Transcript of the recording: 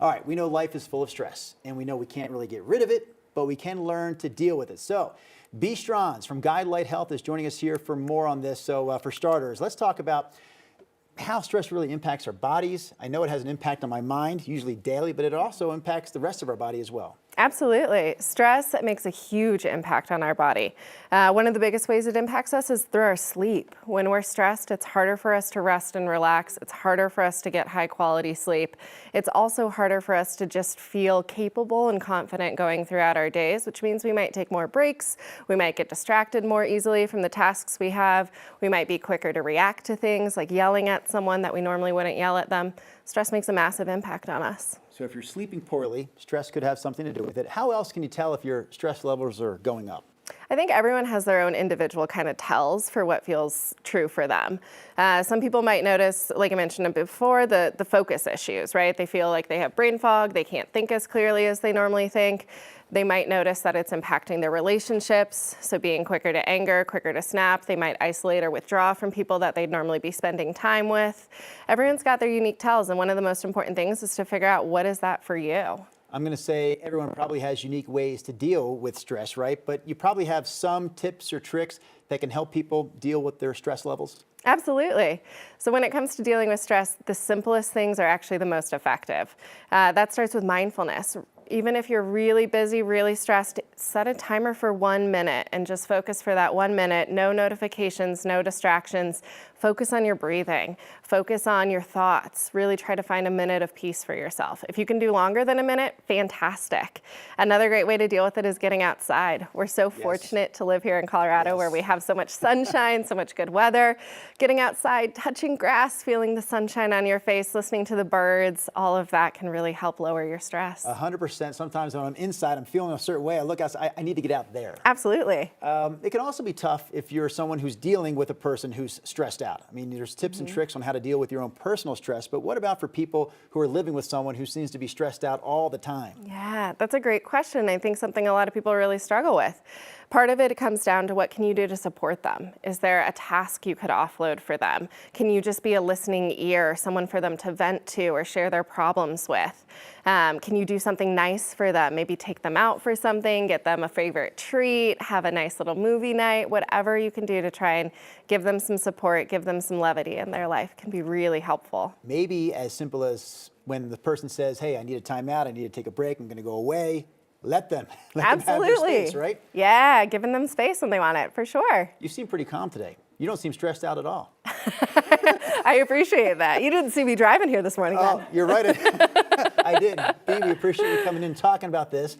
All right, we know life is full of stress, and we know we can't really get rid of it, but we can learn to deal with it. So, Bea Strons from Guidelight Health is joining us here for more on this. So, for starters, let's talk about how stress really impacts our bodies. I know it has an impact on my mind, usually daily, but it also impacts the rest of our body as well. Absolutely. Stress makes a huge impact on our body. One of the biggest ways it impacts us is through our sleep. When we're stressed, it's harder for us to rest and relax. It's harder for us to get high quality sleep. It's also harder for us to just feel capable and confident going throughout our days, which means we might take more breaks. We might get distracted more easily from the tasks we have. We might be quicker to react to things like yelling at someone that we normally wouldn't yell at them. Stress makes a massive impact on us. So if you're sleeping poorly, stress could have something to do with it. How else can you tell if your stress levels are going up? I think everyone has their own individual kind of tells for what feels true for them. Some people might notice, like I mentioned before, the focus issues, right? They feel like they have brain fog, they can't think as clearly as they normally think. They might notice that it's impacting their relationships, so being quicker to anger, quicker to snap. They might isolate or withdraw from people that they'd normally be spending time with. Everyone's got their unique tells, and one of the most important things is to figure out what is that for you. I'm going to say everyone probably has unique ways to deal with stress, right? But you probably have some tips or tricks that can help people deal with their stress levels. Absolutely. So when it comes to dealing with stress, the simplest things are actually the most effective. That starts with mindfulness. Even if you're really busy, really stressed, set a timer for 1 minute and just focus for that 1 minute. No notifications, no distractions. Focus on your breathing. Focus on your thoughts. Really try to find a minute of peace for yourself. If you can do longer than a minute, fantastic. Another great way to deal with it is getting outside. We're so fortunate to live here in Colorado where we have so much sunshine, so much good weather. Getting outside, touching grass, feeling the sunshine on your face, listening to the birds, all of that can really help lower your stress. 100%. Sometimes when I'm inside, I'm feeling a certain way. I look outside, I need to get out there. Absolutely. It can also be tough if you're someone who's dealing with a person who's stressed out. I mean, there's tips and tricks on how to deal with your own personal stress, but what about for people who are living with someone who seems to be stressed out all the time? Yeah, that's a great question. I think something a lot of people really struggle with. Part of it comes down to what can you do to support them? Is there a task you could offload for them? Can you just be a listening ear, someone for them to vent to or share their problems with? Can you do something nice for them? Maybe take them out for something, get them a favorite treat, have a nice little movie night, whatever you can do to try and give them some support, give them some levity in their life can be really helpful. Maybe as simple as when the person says, hey, I need a timeout, I need to take a break, I'm going to go away. Let them have their space, right? Yeah, giving them space when they want it, for sure. You seem pretty calm today. You don't seem stressed out at all. I appreciate that. You didn't see me driving here this morning, Oh, then. you're right. I did. Bea, we appreciate you coming in and talking about this.